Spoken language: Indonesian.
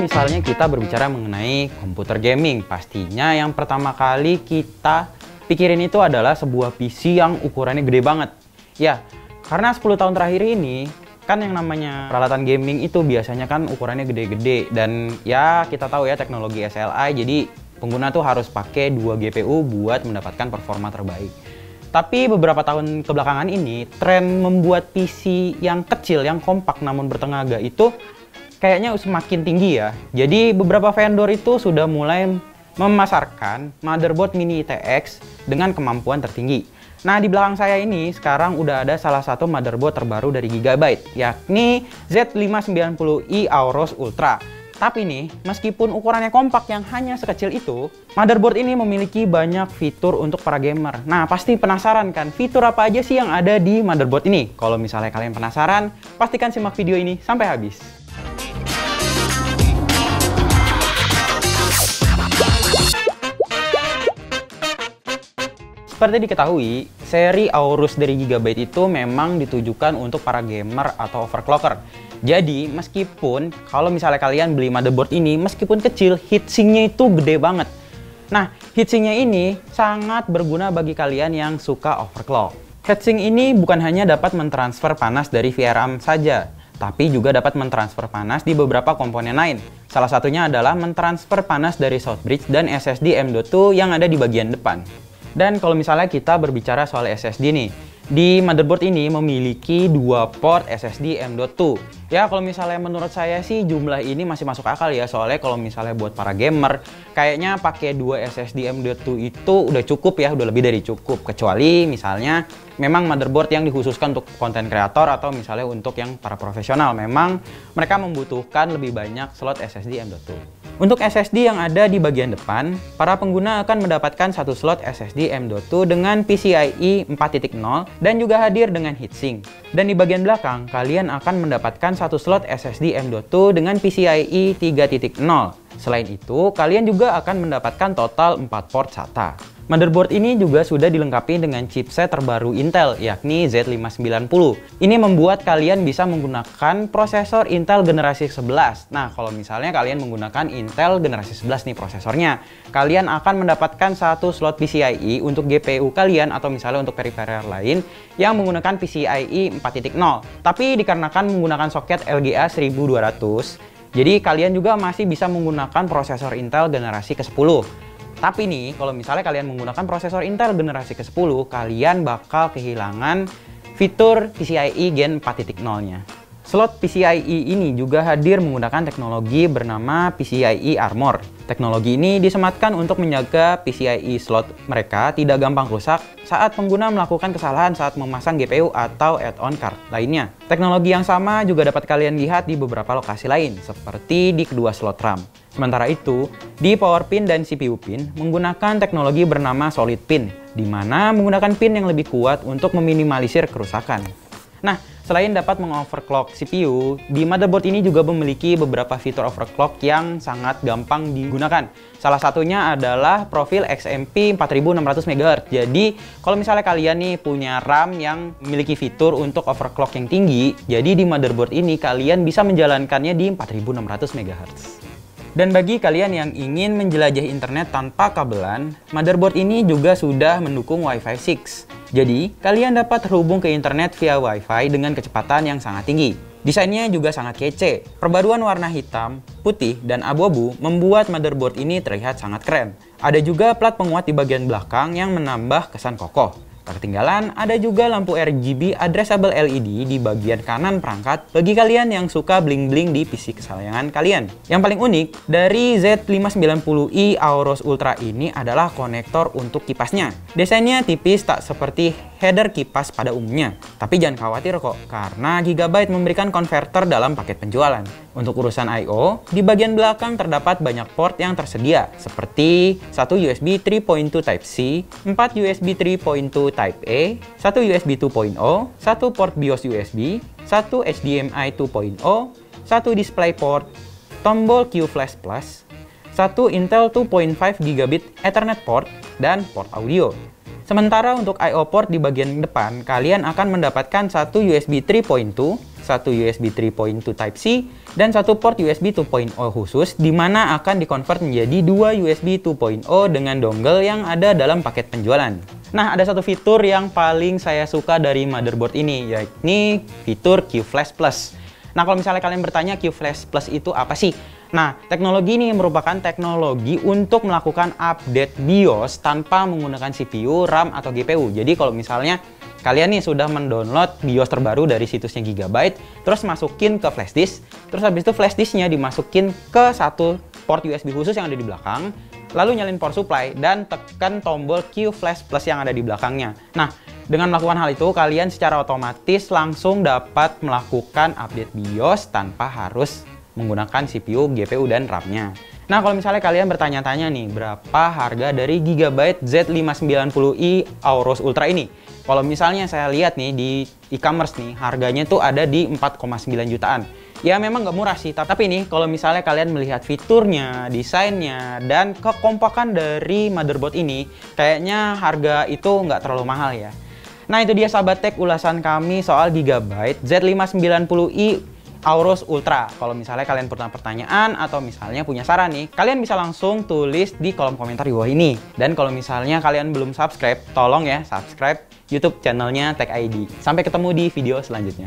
misalnya kita berbicara mengenai komputer gaming, pastinya yang pertama kali kita pikirin itu adalah sebuah PC yang ukurannya gede banget. Ya, karena 10 tahun terakhir ini, kan yang namanya peralatan gaming itu biasanya kan ukurannya gede-gede. Dan ya kita tahu ya teknologi SLI, jadi pengguna tuh harus pakai 2 GPU buat mendapatkan performa terbaik. Tapi beberapa tahun kebelakangan ini, tren membuat PC yang kecil, yang kompak namun bertenaga itu kayaknya semakin tinggi ya. Jadi beberapa vendor itu sudah mulai memasarkan motherboard mini ITX dengan kemampuan tertinggi. Nah, di belakang saya ini sekarang udah ada salah satu motherboard terbaru dari Gigabyte, yakni Z590i Aorus Ultra. Tapi nih, meskipun ukurannya kompak yang hanya sekecil itu, motherboard ini memiliki banyak fitur untuk para gamer. Nah, pasti penasaran kan, fitur apa aja sih yang ada di motherboard ini? Kalau misalnya kalian penasaran, pastikan simak video ini sampai habis. Seperti diketahui, seri Aorus dari Gigabyte itu memang ditujukan untuk para gamer atau overclocker. Jadi, meskipun kalau misalnya kalian beli motherboard ini, meskipun kecil, heatsinknya itu gede banget. Nah, heatsinknya ini sangat berguna bagi kalian yang suka overclock. Heatsink ini bukan hanya dapat mentransfer panas dari VRAM saja, tapi juga dapat mentransfer panas di beberapa komponen lain. Salah satunya adalah mentransfer panas dari Southbridge dan SSD M.2 yang ada di bagian depan. Dan kalau misalnya kita berbicara soal SSD nih, di motherboard ini memiliki 2 port SSD M.2. Ya, kalau misalnya menurut saya sih jumlah ini masih masuk akal ya, soalnya kalau misalnya buat para gamer, kayaknya pakai 2 SSD M.2 itu udah cukup ya, udah lebih dari cukup. Kecuali misalnya memang motherboard yang dikhususkan untuk konten kreator atau misalnya untuk yang para profesional, memang mereka membutuhkan lebih banyak slot SSD M.2. Untuk SSD yang ada di bagian depan, para pengguna akan mendapatkan satu slot SSD M.2 dengan PCIe 4.0 dan juga hadir dengan heatsink. Dan di bagian belakang, kalian akan mendapatkan satu slot SSD M.2 dengan PCIe 3.0. Selain itu, kalian juga akan mendapatkan total 4 port SATA. Motherboard ini juga sudah dilengkapi dengan chipset terbaru Intel, yakni Z590. Ini membuat kalian bisa menggunakan prosesor Intel generasi 11. Nah, kalau misalnya kalian menggunakan Intel generasi 11 nih prosesornya, kalian akan mendapatkan satu slot PCIe untuk GPU kalian atau misalnya untuk peripheral lain yang menggunakan PCIe 4.0. Tapi dikarenakan menggunakan soket LGA 1200, jadi kalian juga masih bisa menggunakan prosesor Intel generasi ke-10. Tapi nih, kalau misalnya kalian menggunakan prosesor Intel generasi ke-10, kalian bakal kehilangan fitur PCIe Gen 4.0-nya. Slot PCIe ini juga hadir menggunakan teknologi bernama PCIe Armor. Teknologi ini disematkan untuk menjaga PCIe slot mereka tidak gampang rusak saat pengguna melakukan kesalahan saat memasang GPU atau add-on card lainnya. Teknologi yang sama juga dapat kalian lihat di beberapa lokasi lain, seperti di kedua slot RAM. Sementara itu, di power pin dan CPU pin menggunakan teknologi bernama solid pin, di mana menggunakan pin yang lebih kuat untuk meminimalisir kerusakan. Nah, selain dapat mengoverclock CPU, di motherboard ini juga memiliki beberapa fitur overclock yang sangat gampang digunakan. Salah satunya adalah profil XMP 4600 MHz. Jadi, kalau misalnya kalian nih punya RAM yang memiliki fitur untuk overclock yang tinggi, jadi di motherboard ini kalian bisa menjalankannya di 4600 MHz. Dan bagi kalian yang ingin menjelajah internet tanpa kabelan, motherboard ini juga sudah mendukung Wi-Fi 6. Jadi, kalian dapat terhubung ke internet via Wi-Fi dengan kecepatan yang sangat tinggi. Desainnya juga sangat kece. Perpaduan warna hitam, putih, dan abu-abu membuat motherboard ini terlihat sangat keren. Ada juga plat penguat di bagian belakang yang menambah kesan kokoh. Tak ketinggalan, ada juga lampu RGB addressable LED di bagian kanan perangkat bagi kalian yang suka bling-bling di PC kesayangan kalian. Yang paling unik dari Z590i Aorus Ultra ini adalah konektor untuk kipasnya. Desainnya tipis tak seperti header kipas pada umumnya. Tapi jangan khawatir kok, karena Gigabyte memberikan konverter dalam paket penjualan. Untuk urusan I/O, di bagian belakang terdapat banyak port yang tersedia, seperti 1 USB 3.2 Type-C, 4 USB 3.2 Type-A, 1 USB 2.0, 1 port BIOS USB, 1 HDMI 2.0, 1 DisplayPort, tombol Q Flash Plus, 1 Intel 2.5 Gigabit Ethernet port, dan port audio. Sementara untuk I/O port di bagian depan, kalian akan mendapatkan satu USB 3.2, satu USB 3.2 Type-C, dan satu port USB 2.0 khusus, di mana akan dikonvert menjadi dua USB 2.0 dengan dongle yang ada dalam paket penjualan. Nah, ada satu fitur yang paling saya suka dari motherboard ini, yakni fitur QFlash Plus. Nah, kalau misalnya kalian bertanya QFlash Plus itu apa sih? Nah, teknologi ini merupakan teknologi untuk melakukan update BIOS tanpa menggunakan CPU, RAM, atau GPU. Jadi kalau misalnya kalian nih sudah mendownload BIOS terbaru dari situsnya Gigabyte, terus masukin ke flash disk, terus habis itu flash disknya dimasukin ke satu port USB khusus yang ada di belakang, lalu nyalin power supply, dan tekan tombol QFlash Plus yang ada di belakangnya. Nah, dengan melakukan hal itu, kalian secara otomatis langsung dapat melakukan update BIOS tanpa harus menggunakan CPU, GPU, dan RAM-nya. Nah, kalau misalnya kalian bertanya-tanya nih, berapa harga dari Gigabyte Z590i Aorus Ultra ini? Kalau misalnya saya lihat nih di e-commerce nih, harganya tuh ada di 4,9 jutaan. Ya memang nggak murah sih, tapi nih kalau misalnya kalian melihat fiturnya, desainnya, dan kekompakan dari motherboard ini, kayaknya harga itu nggak terlalu mahal ya. Nah, itu dia sahabat tech ulasan kami soal Gigabyte Z590i Aorus Ultra. Kalau misalnya kalian punya pertanyaan atau misalnya punya saran nih, kalian bisa langsung tulis di kolom komentar di bawah ini. Dan kalau misalnya kalian belum subscribe, tolong ya subscribe YouTube channelnya Tech ID. Sampai ketemu di video selanjutnya.